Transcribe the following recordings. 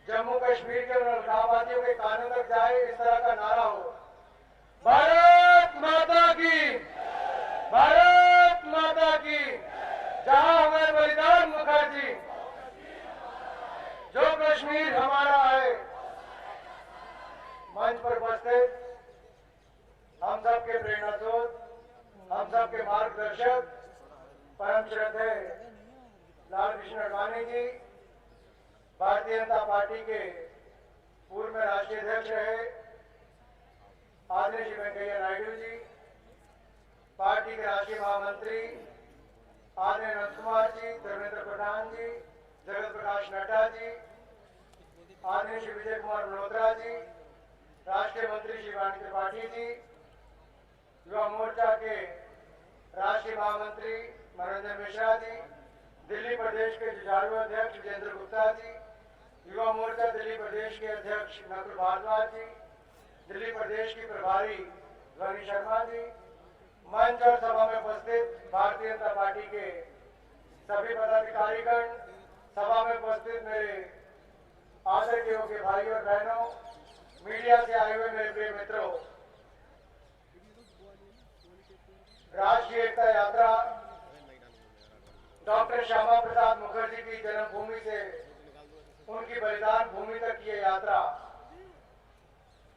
जम्मू कश्मीर के उन अलगाववादियों के कानों तक जाए, इस तरह का नारा हो, भारत माता की, भारत माता की, जहां हमें बलिदान मुखर्जी, जो कश्मीर हमारा है। मंच पर उपस्थित हम सबके प्रेरणा स्रोत, हम सबके मार्गदर्शक परम श्रद्धेय लालकृष्ण आडवाणी जी, भारतीय जनता पार्टी के पूर्व में राष्ट्रीय अध्यक्ष रहे आदरणीय श्री वेंकैया नायडू जी, पार्टी के राष्ट्रीय महामंत्री आदरणीय अनंत कुमार जी, धर्मेंद्र प्रधान जी, जगत प्रकाश नड्डा जी, आदरणीय श्री विजय कुमार मल्होत्रा जी, राष्ट्रीय मंत्री श्री वाणी त्रिपाठी जी, युवा मोर्चा के राष्ट्रीय महामंत्री मनोरंजन मिश्रा जी, दिल्ली प्रदेश के जुझारू अध्यक्ष विजेंद्र गुप्ता जी, युवा मोर्चा दिल्ली प्रदेश के अध्यक्ष नकुल भारद्वाज जी, दिल्ली प्रदेश की प्रभारी ध्वनि शर्मा जी, मंच और सभा में उपस्थित भारतीय जनता पार्टी के सभी पदाधिकारीगण, सभा में उपस्थित मेरे आदर के योग्य भाई और बहनों, मीडिया से आए हुए मेरे प्रिय मित्रों, राष्ट्रीय एकता यात्रा डॉक्टर श्यामा प्रसाद मुखर्जी की जन्मभूमि से उनकी बलिदान भूमि तक की यात्रा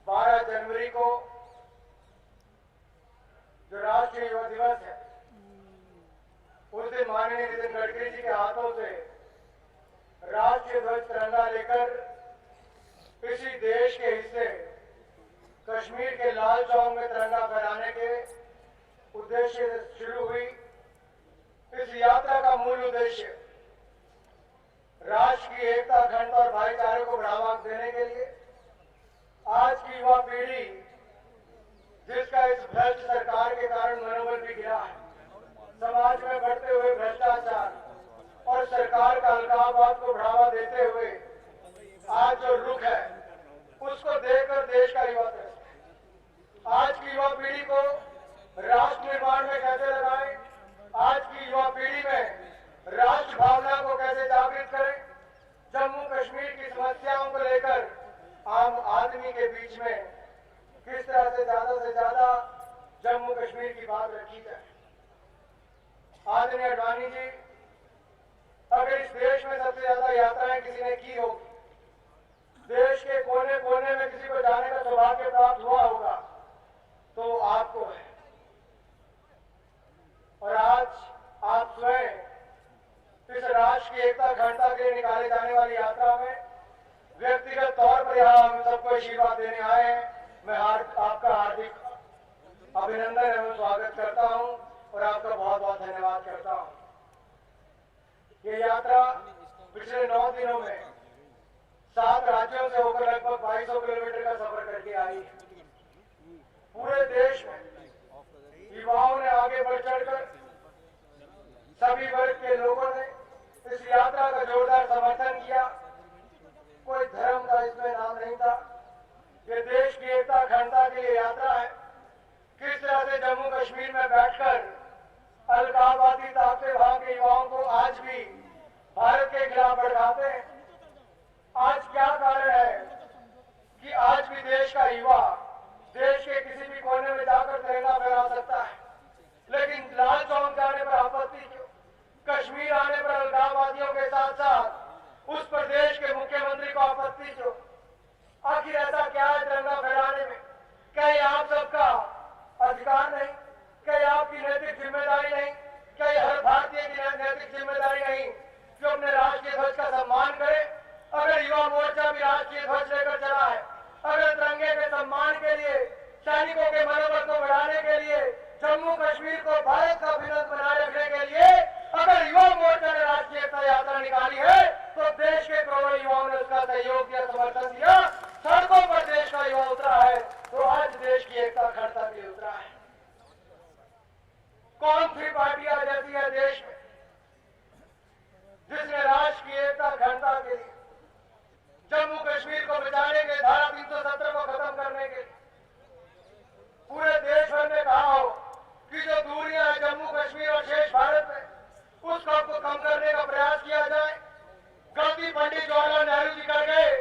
12 जनवरी को जो राष्ट्रीय युवा दिवस है, उस दिन माननीय नितिन गडकरी जी के हाथों से राष्ट्रीय ध्वज तिरंगा लेकर किसी देश के हिस्से कश्मीर के लाल चौक में तिरंगा फहराने के उद्देश्य से शुरू हुई। इस यात्रा का मूल उद्देश्य राष्ट्र की एकता, अखंडता और भाईचारे को बढ़ावा देने के लिए आज की युवा पीढ़ी, जिसका इस भ्रष्ट सरकार के कारण मनोबल भी गिरा है, समाज में बढ़ते हुए भ्रष्टाचार और सरकार का अलगाववाद को बढ़ावा देते हुए आज जो रुख है, उसको देखकर देश का युवा त्रस्त है। आज की युवा पीढ़ी को राष्ट्र निर्माण में कैसे लगाएं, आज की युवा पीढ़ी में राष्ट्र भावना को कैसे जागृत करें, जम्मू कश्मीर की समस्याओं को लेकर आम आदमी के बीच में किस तरह से ज्यादा जम्मू कश्मीर की बात रखी जाए। आदरणीय आडवाणी जी, अगर इस देश में सबसे ज्यादा यात्राएं किसी ने की होगी, देश के कोने कोने में किसी को जाने का सौभाग्य प्राप्त हुआ होगा, तो आपको है। और आज आप स्वयं इस राष्ट्र की एकता, अखंडता के लिए निकाले जाने वाली यात्रा में व्यक्तिगत तौर पर यहाँ हम सबको आशीर्वाद देने आए हैं। मैं आपका हार्दिक अभिनंदन एवं स्वागत करता हूं और आपका बहुत बहुत धन्यवाद करता हूं। ये यात्रा पिछले 9 दिनों में 7 राज्यों से होकर लगभग 2200 किलोमीटर का सफर करके आई है। पूरे देश में युवाओं ने आगे बढ़ चढ़कर, सभी वर्ग के लोगों ने इस यात्रा का जोरदार समर्थन किया। कोई धर्म का इसमें नाम नहीं था। ये देश की एकता, अखंडता के लिए यात्रा है। किस तरह से जम्मू कश्मीर में बैठकर अलगाववादी ताकतें वहां के युवाओं को आज भी भारत के खिलाफ भड़काते हैं। आज क्या कारण है कि आज भी देश का युवा देश के किसी भी कोने में जाकर तिरंगा फहरा सकता है, लेकिन लाल चौक जाने पर आपत्ति क्यों? कश्मीर आने पर अलगाववादियों के साथ साथ उस प्रदेश के मुख्यमंत्री को आपत्ति क्यों? आखिर ऐसा क्या है तिरंगा फहराने में? क्या ये आप सबका अधिकार नहीं? क्या ये आपकी नैतिक जिम्मेदारी नहीं? क्या ये हर भारतीय की नैतिक जिम्मेदारी नहीं जो अपने राष्ट्रीय ध्वज का सम्मान करे? अगर युवा मोर्चा भी राष्ट्रीय ध्वज लेकर चला है, अगर तिरंगे के सम्मान के लिए, सैनिकों के मनोबल को बढ़ाने के लिए, जम्मू कश्मीर को भारत का भिन्न बनाए रखने के लिए अगर युवा मोर्चा ने राष्ट्रीय एकता यात्रा निकाली है, तो देश के करोड़ों युवाओं ने उसका सहयोग दिया, समर्थन दिया, सड़कों पर देश का युवा उतरा है, तो आज देश की एकता, अखंडता के लिए उतरा है। कौन सी पार्टियां जैसी है देश में जिसने राष्ट्र की एकता, अखंडता के लिए, जम्मू कश्मीर को बचाने के, धारा 370 को खत्म करने के लिए पूरे देश भर में कहा हो कि जो दूरियां हैं जम्मू कश्मीर और शेष भारत में, उसको कम करने का प्रयास किया जाए। गलती पंडित जवाहरलाल नेहरू जी कर गए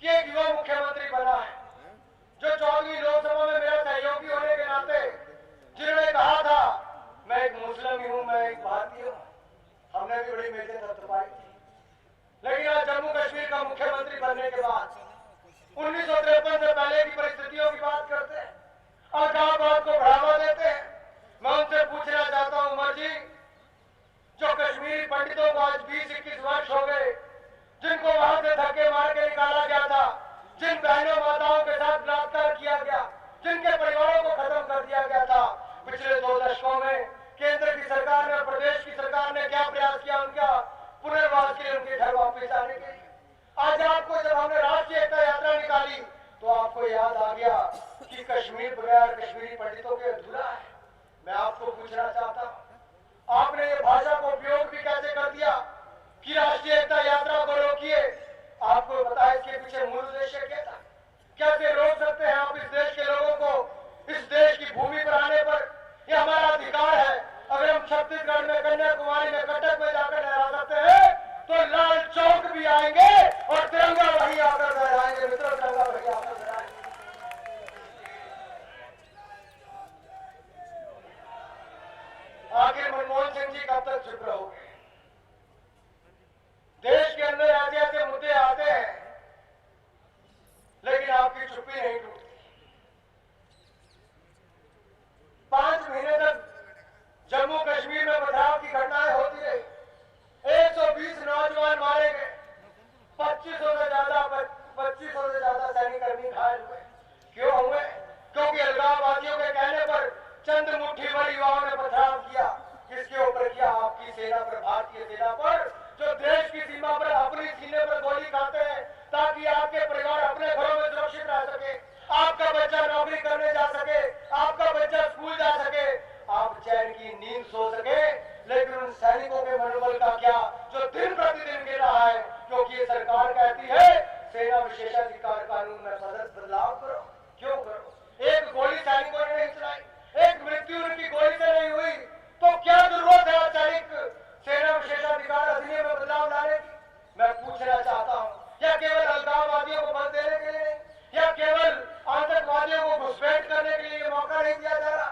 कि एक युवा मुख्यमंत्री बना है जो 14वीं लोकसभा में मेरा सहयोगी होने के नाते जिन्होंने कहा था मैं एक मुस्लिम ही हूं, मैं एक भारतीय हूं, हमने भी बड़ी मेहनत थपथपाई थी। लेकिन आज जम्मू कश्मीर का मुख्यमंत्री बनने के बाद 1953 से पहले की परिस्थितियों की बात करते हैं, अलगाववाद को बढ़ावा देते हैं। मैं उनसे पूछना चाहता हूं, उमर जी, जो कश्मीरी पंडितों को आज 20-21 वर्ष हो गए, जिनको वहां से धक्के मार के निकाला गया था, जिन बहनों माताओं के साथ बलात्कार किया गया, जिनके परिवारों को खत्म कर दिया गया था, पिछले 2 दशकों में केंद्र की सरकार ने और प्रदेश की सरकार ने क्या प्रयास किया उनका पुनर्वास के लिए, उनके घर वापस आने के लिए। आज आपको जब हमने राष्ट्रीय एकता यात्रा निकाली तो आपको याद आ गया कि कश्मीर बगैर कश्मीरी पंडितों के अधूरा है। मैं आपको पूछना चाहता हूं, आपने ये भाषा को उपयोग भी कैसे कर दिया कि राष्ट्रीय एकता यात्रा को रोकिए? आपको पता है इसके पीछे मूल उद्देश्य क्या था? कैसे रोक सकते हैं आप इस देश के लोगों को इस देश की भूमि पर आने पर? यह हमारा अधिकार है। अगर हम छत्तीसगढ़ में, कन्याकुमारी में, कटक में जाकर लहरा सकते हैं तो लाल चौक भी आएंगे और तिरंगा वहीं आकर लहराएंगे। मित्रों, तिरंगा वहीं आकर लहराएंगे। आखिर मनमोहन सिंह जी कब तक चुप रहोगे? देश के अंदर ऐसे ऐसे मुद्दे आते हैं लेकिन आपकी चुप्पी नहीं टूटती। 5 महीने तक जम्मू कश्मीर में पथराव की घटनाएं होती रही, 120 नौजवान मारे गए, 2500 से ज्यादा सैनिककर्मी घायल हुए। क्यों हुए? क्योंकि अलगाववादियों के कहने पर चंद मुट्ठी भर युवाओं ने पथराव किया। किसके ऊपर किया? आपकी सेना पर, भारतीय सेना पर, जो देश की सीमा पर अपनी सीने पर गोली खाते हैं ताकि आपके परिवार अपने घरों में सुरक्षित रह सके, आपका बच्चा नौकरी करने जा सके, आपका बच्चा स्कूल जा सके, आप चैन की नींद सो सके। लेकिन उन सैनिकों के मनोबल का क्या जो दिन प्रतिदिन गिर रहा है? क्योंकि ये सरकार कहती है सेना विशेषाधिकार कानून में बदलाव करो। क्यों करो? एक गोली सैनिकों ने नहीं चलाई, एक मृत्यु उनकी गोली से नहीं हुई, तो क्या जरूरत है सैनिक सेना विशेषाधिकार अधिनियम में बदलाव लाने की? मैं पूछना चाहता हूं, या केवल अलगाववादियों को बल देने के लिए, या केवल आतंकवादियों को घुसपैठ करने के लिए मौका नहीं दिया जा रहा?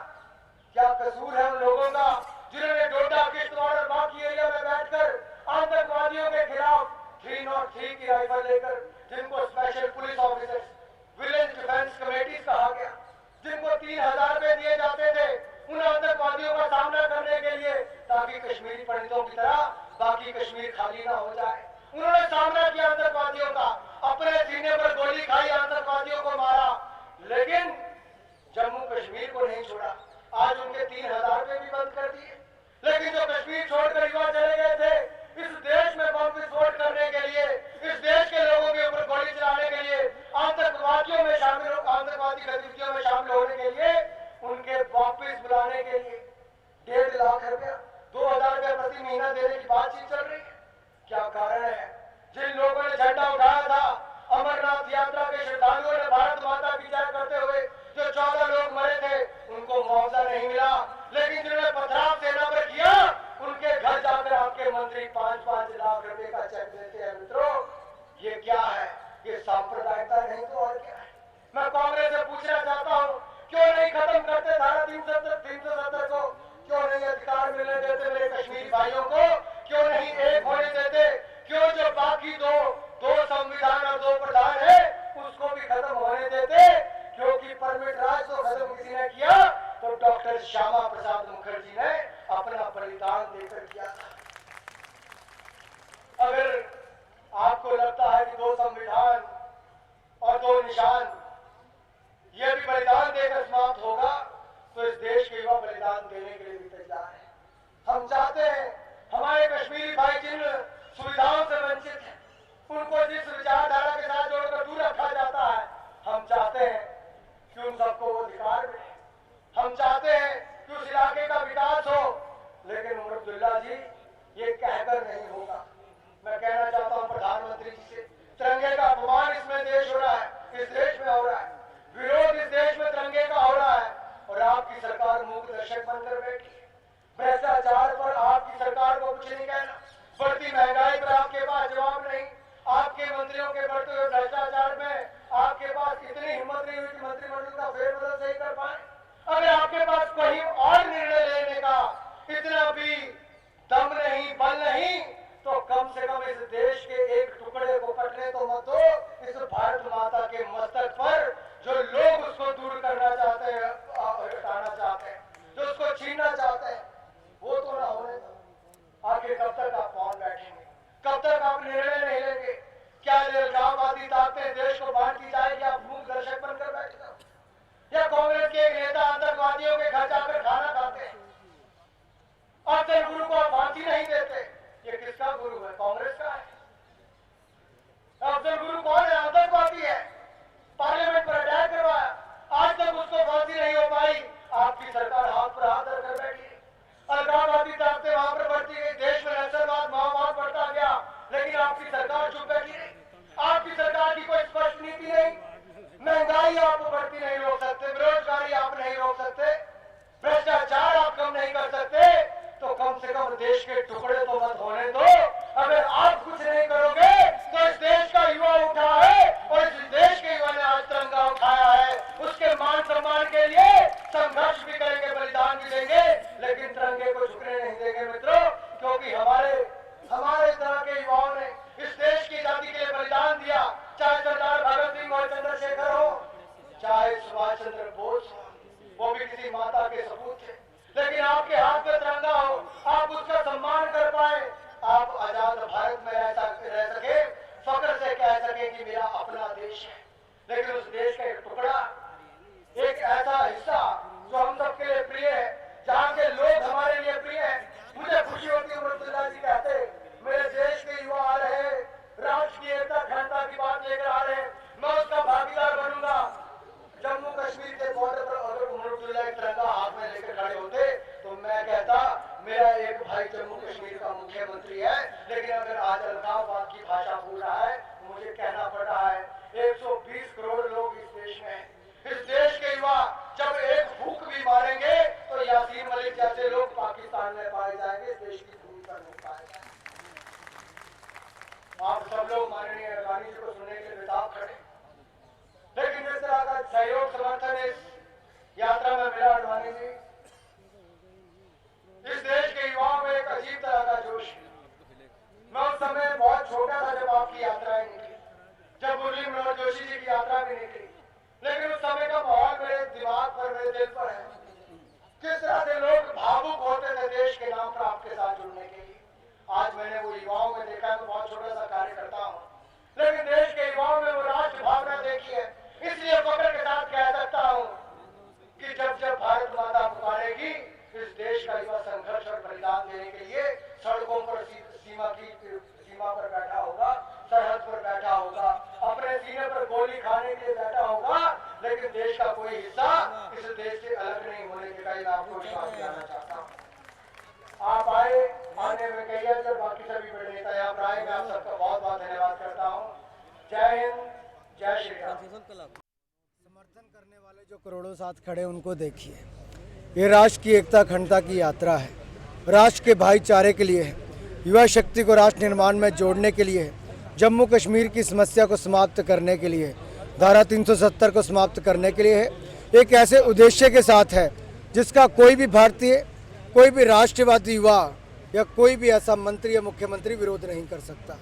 क्या कसूर है उन लोगों का जिन्होंने डोडा, किश्तवाड़ और बाकी एरिया में बैठकर आतंकवादियों के खिलाफ 303 की राइफल लेकर, जिनको special police officers, village defence committees कहा गया, जिनको 3000 रुपए दिए जाते थे उन आतंकवादियों का सामना करने के लिए ताकि कश्मीरी पंडितों की तरह बाकी कश्मीर खाली ना हो जाए, उन्होंने सामना किया आतंकवादियों का, अपने सीने पर गोली खाई, आतंकवादियों को मारा, लेकिन जम्मू कश्मीर को नहीं छोड़ा। आज उनके 3000 रुपए भी बंद कर दिए। लेकिन जो कश्मीर छोड़कर युवा चले गए थे इस देश में बम विस्फोट करने के लिए, इस देश के लोगों के ऊपर गोली चलाने के लिए, आतंकवादियों में शामिल, आतंकवादी गतिविधियों में शामिल होने के लिए, उनके वापस बुलाने के लिए 1.5 लाख रुपया, 2000 रुपया प्रति महीना देने की बातचीत चल रही है। क्या कारण है? जिन लोगों ने झंडा उठाया था, अमरनाथ यात्रा के श्रद्धालुओं ने भारत माता की जय करते हुए जो 14 लोग मरे थे, उनको मुआवजा नहीं मिला। लेकिन जिन्होंने पथराव सेना पर किया, उनके घर जाकर आपके मंत्री 5-5 लाख रुपए का चेक देते हैं। मित्रों, ये क्या है? ये सांप्रदायिकता नहीं तो और क्या है? मैं कांग्रेस से पूछना चाहता हूं, क्यों नहीं खत्म करते धारा 370 को? क्यों नहीं अधिकार मिलने देते मेरे कश्मीरी भाइयों को? क्यों नहीं एक होने देते? क्यों जो बाकी दो संविधान और 2 प्रधान है उसको भी खत्म होने देते? क्योंकि परमिट राज तो खत्म किसी ने किया तो डॉक्टर श्यामा प्रसाद मुखर्जी ने अपना बलिदान देकर किया था। अगर आपको लगता है कि 2 संविधान और 2 निशान यह भी बलिदान देकर समाप्त होगा, तो इस देश के युवा बलिदान देने के लिए भी तैयार है। हम चाहते हैं हमारे कश्मीरी भाई जिन सुविधाओं से वंचित हैं, उनको जिस विचारधारा के साथ जोड़कर दूर रखा जाता है, हम चाहते हैं कि उन सबको वो अधिकार मिले। हम चाहते हैं कि उस इलाके का विकास हो। लेकिन उमर अब्दुल्ला जी, ये कहकर नहीं होगा। मैं कहना चाहता हूं प्रधानमंत्री जी से, तिरंगे का अपमान इसमें देश हो रहा है, इस देश में हो रहा है, विरोध इस देश में तिरंगे का हो रहा है, और आपकी सरकार मूक दर्शक बनकर बैठी है। भ्रष्टाचार पर आपकी सरकार को कुछ नहीं कहना, बढ़ती महंगाई पर आपके पास जवाब नहीं, आपके मंत्रियों के बढ़ते देश है, लेकिन उस देश का एक टुकड़ा, एक ऐसा हिस्सा जो हम सबके लिए प्रिय है, जहाँ के लोग हमारे लिए प्रिय है। मुझे खुशी होती है उमर जी कहते मेरे देश के युवा आ रहे हैं, राष्ट्र की एकता अखंडता की बात लेकर आ रहे हैं, मैं उसका भागीदार बनूंगा। जम्मू कश्मीर के बॉर्डर पर अगर उमर एक तिरंगा हाथ में लेकर खड़े होते तो मैं कहता मेरा एक भाई जम्मू कश्मीर का मुख्यमंत्री है, लेकिन अगर आज अलगाववाद की भाषा बोल रहा है, मुझे कहना पड़ रहा है 120 करोड़ लोग इस देश में हैं। इस देश के युवा जब एक भूख भी मारेंगे तो यासीन मलिक जैसे लोग पाकिस्तान में पाए जाएंगे, इस देश की भूमि पर नहीं पाए जाएंगे। आप सब लोग माननीय अडवाणी जी को सुनने के लिए बेताब खड़े, लेकिन जिस तरह का सहयोग समर्थन इस यात्रा में मिला अडवाणी जी, इस देश के युवाओं में एक अजीब तरह का जोश है। मैं उस समय बहुत छोटा था जब आपकी यात्राएं निकली, जब मुरली मनोहर जोशी जी की यात्रा भी निकली, लेकिन उस समय का माहौल मेरे दिमाग पर, मेरे दिल पर है। किस तरह से लोग भावुक होते थे देश के नाम पर आपके साथ जुड़ने के लिए। आज मैंने वो युवाओं में देखा है, तो बहुत छोटा सा कार्य करता हूँ, लेकिन देश के युवाओं में वो राष्ट्र भावना देखी है। इसलिए फख्र के साथ कह सकता हूँ कि जब जब भारत माता पुकारेगी, इस देश का युवा संघर्ष और बलिदान देने के लिए सड़कों पर सीमा पर बैठा होगा, सरहद पर बैठा होगा, अपने सीने पर गोली खाने के लिए बैठा होगा, लेकिन देश का कोई हिस्सा इस देश से अलग नहीं होने के लिए मैं आपको विश्वास दिलाना चाहता हूँ। आप आए, आने में कही है, बाकी सभी बड़े नेता यहाँ पर आए, मैं आप सबका बहुत बहुत धन्यवाद करता हूँ। जय हिंद, जय श्री राम। समर्थन करने वाले जो करोड़ों साथ खड़े उनको देखिए, ये राष्ट्र की एकता अखंडता की यात्रा है, राष्ट्र के भाईचारे के लिए है, युवा शक्ति को राष्ट्र निर्माण में जोड़ने के लिए है, जम्मू कश्मीर की समस्या को समाप्त करने के लिए, धारा 370 को समाप्त करने के लिए है, एक ऐसे उद्देश्य के साथ है जिसका कोई भी भारतीय, कोई भी राष्ट्रवादी युवा या कोई भी ऐसा मंत्री या मुख्यमंत्री विरोध नहीं कर सकता।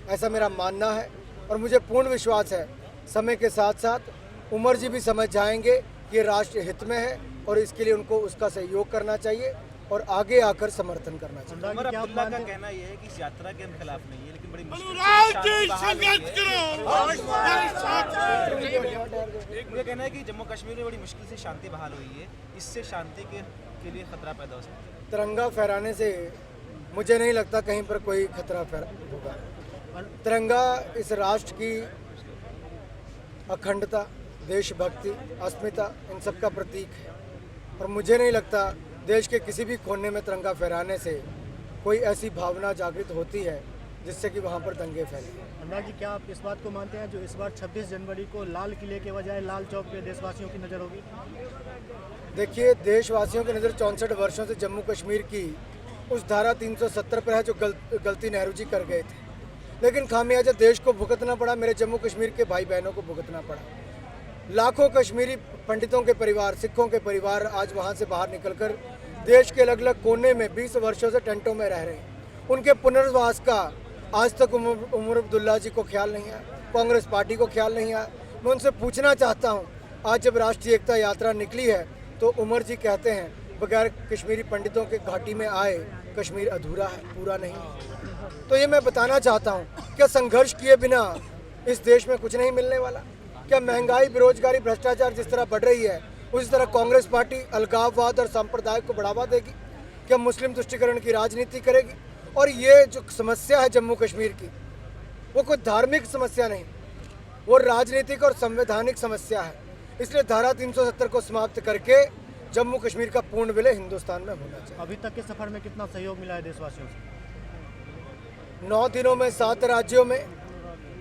ऐसा मेरा मानना है और मुझे पूर्ण विश्वास है समय के साथ साथ उमर जी भी समझ जाएंगे कि ये राष्ट्र हित में है और इसके लिए उनको उसका सहयोग करना चाहिए और आगे आकर समर्थन करना चाहिए। उमर अब्दुल्ला का कहना यह है कि इस यात्रा के हम खिलाफ नहीं है, लेकिन बड़ी मुझे कहना है कि जम्मू कश्मीर में बड़ी मुश्किल से शांति बहाल हुई है, इससे शांति के लिए खतरा पैदा हो सकता है। तिरंगा फहराने से मुझे नहीं लगता कहीं पर कोई खतरा होगा। तिरंगा इस राष्ट्र की अखंडता, देशभक्ति, अस्मिता, इन सब का प्रतीक है और मुझे नहीं लगता देश के किसी भी कोने में तिरंगा फहराने से कोई ऐसी भावना जागृत होती है जिससे कि वहाँ पर दंगे फैले। अनुराग जी, क्या आप इस बात को मानते हैं जो इस बार 26 जनवरी को लाल किले के बजाय लाल चौक पे देशवासियों की नज़र होगी? देखिए, देशवासियों की नज़र 64 वर्षों से जम्मू कश्मीर की उस धारा 370 पर है जो गलती नेहरू जी कर गए थे, लेकिन खामियाजा देश को भुगतना पड़ा, मेरे जम्मू कश्मीर के भाई बहनों को भुगतना पड़ा। लाखों कश्मीरी पंडितों के परिवार, सिखों के परिवार आज वहाँ से बाहर निकलकर देश के अलग अलग कोने में 20 वर्षों से टेंटों में रह रहे हैं। उनके पुनर्वास का आज तक उमर अब्दुल्ला जी को ख्याल नहीं आया, कांग्रेस पार्टी को ख्याल नहीं आया। मैं उनसे पूछना चाहता हूँ, आज जब राष्ट्रीय एकता यात्रा निकली है तो उमर जी कहते हैं बगैर कश्मीरी पंडितों के घाटी में आए कश्मीर अधूरा है, पूरा नहीं। तो ये मैं बताना चाहता हूँ, क्या संघर्ष किए बिना इस देश में कुछ नहीं मिलने वाला? क्या महंगाई, बेरोजगारी, भ्रष्टाचार जिस तरह बढ़ रही है उसी तरह कांग्रेस पार्टी अलगाववाद और सांप्रदायिक को बढ़ावा देगी? क्या मुस्लिम तुष्टीकरण की राजनीति करेगी? और ये जो समस्या है जम्मू कश्मीर की, वो कोई धार्मिक समस्या नहीं, वो राजनीतिक और संवैधानिक समस्या है। इसलिए धारा 370 को समाप्त करके जम्मू कश्मीर का पूर्ण विलय हिंदुस्तान में होना चाहिए। अभी तक के सफर में कितना सहयोग मिला है देशवासियों से? 9 दिनों में 7 राज्यों में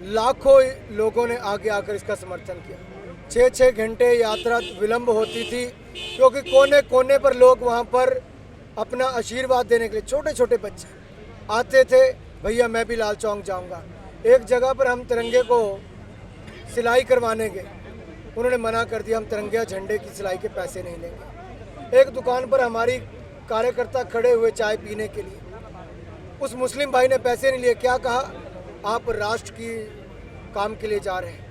लाखों लोगों ने आगे आकर इसका समर्थन किया। 6-6 घंटे यात्रा विलंब होती थी क्योंकि कोने कोने पर लोग वहाँ पर अपना आशीर्वाद देने के लिए, छोटे छोटे बच्चे आते थे, भैया मैं भी लाल चौक जाऊँगा। एक जगह पर हम तिरंगे को सिलाई करवाने गए, उन्होंने मना कर दिया, हम तिरंगे झंडे की सिलाई के पैसे नहीं लेंगे। एक दुकान पर हमारी कार्यकर्ता खड़े हुए चाय पीने के लिए, उस मुस्लिम भाई ने पैसे नहीं लिए, क्या कहा, आप राष्ट्र की काम के लिए जा रहे हैं,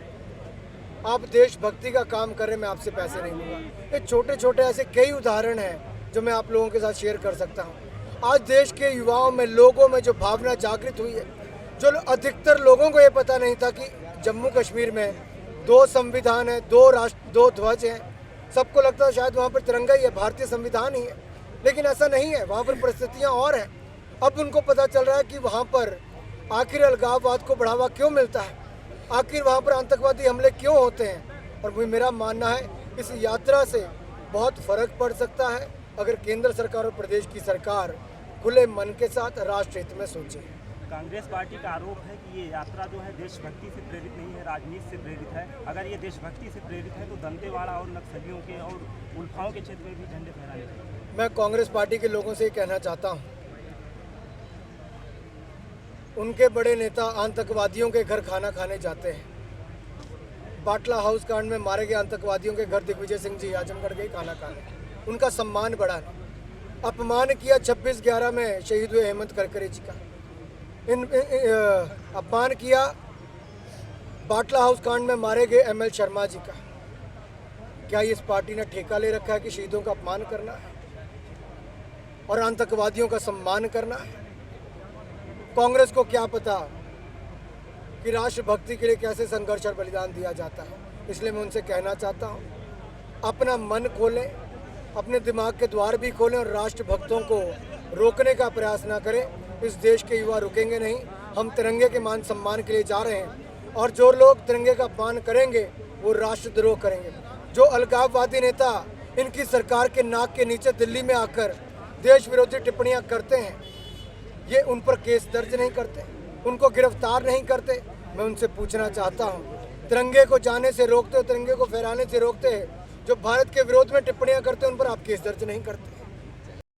आप देशभक्ति का काम कर रहे हैं, मैं आपसे पैसे नहीं लूँगा। ये छोटे छोटे ऐसे कई उदाहरण हैं जो मैं आप लोगों के साथ शेयर कर सकता हूँ। आज देश के युवाओं में, लोगों में जो भावना जागृत हुई है, जो अधिकतर लोगों को ये पता नहीं था कि जम्मू कश्मीर में दो संविधान है, दो राष्ट्र, दो ध्वज हैं। सबको लगता है शायद वहाँ पर तिरंगा ही है, भारतीय संविधान ही है, लेकिन ऐसा नहीं है। वहाँ पर परिस्थितियाँ और हैं। अब उनको पता चल रहा है कि वहाँ पर आखिर अलगाववाद को बढ़ावा क्यों मिलता है, आखिर वहाँ पर आतंकवादी हमले क्यों होते हैं। और मेरा मानना है इस यात्रा से बहुत फर्क पड़ सकता है अगर केंद्र सरकार और प्रदेश की सरकार खुले मन के साथ राष्ट्र हित में सोचे। कांग्रेस पार्टी का आरोप है कि ये यात्रा जो है देशभक्ति से प्रेरित नहीं है, राजनीति से प्रेरित है। अगर ये देशभक्ति से प्रेरित है तो दंतेवाड़ा और नक्सलियों के और उल्फाओं के क्षेत्र में भी झंडे फहराने चाहिए। मैं कांग्रेस पार्टी के लोगों से ये कहना चाहता हूँ, उनके बड़े नेता आतंकवादियों के घर खाना खाने जाते हैं। बाटला हाउस कांड में मारे गए आतंकवादियों के घर दिग्विजय सिंह जी आजमगढ़ गए खाना खाने, उनका सम्मान बढ़ा, अपमान किया 26/11 में शहीद हुए हेमंत करकरे जी का, अपमान किया बाटला हाउस कांड में मारे गए ML शर्मा जी का। क्या इस पार्टी ने ठेका ले रखा है कि शहीदों का अपमान करना है और आतंकवादियों का सम्मान करना है? कांग्रेस को क्या पता कि राष्ट्रभक्ति के लिए कैसे संघर्ष और बलिदान दिया जाता है। इसलिए मैं उनसे कहना चाहता हूँ, अपना मन खोलें, अपने दिमाग के द्वार भी खोलें और राष्ट्रभक्तों को रोकने का प्रयास ना करें। इस देश के युवा रुकेंगे नहीं। हम तिरंगे के मान सम्मान के लिए जा रहे हैं और जो लोग तिरंगे का अपमान करेंगे वो राष्ट्रद्रोह करेंगे। जो अलगाववादी नेता इनकी सरकार के नाक के नीचे दिल्ली में आकर देश विरोधी टिप्पणियां करते हैं, ये उन पर केस दर्ज नहीं करते, उनको गिरफ्तार नहीं करते। मैं उनसे पूछना चाहता हूँ, तिरंगे को जाने से रोकते हो, तिरंगे को फहराने से रोकते हैं, जो भारत के विरोध में टिप्पणियां करते हैं उन पर आप केस दर्ज नहीं करते।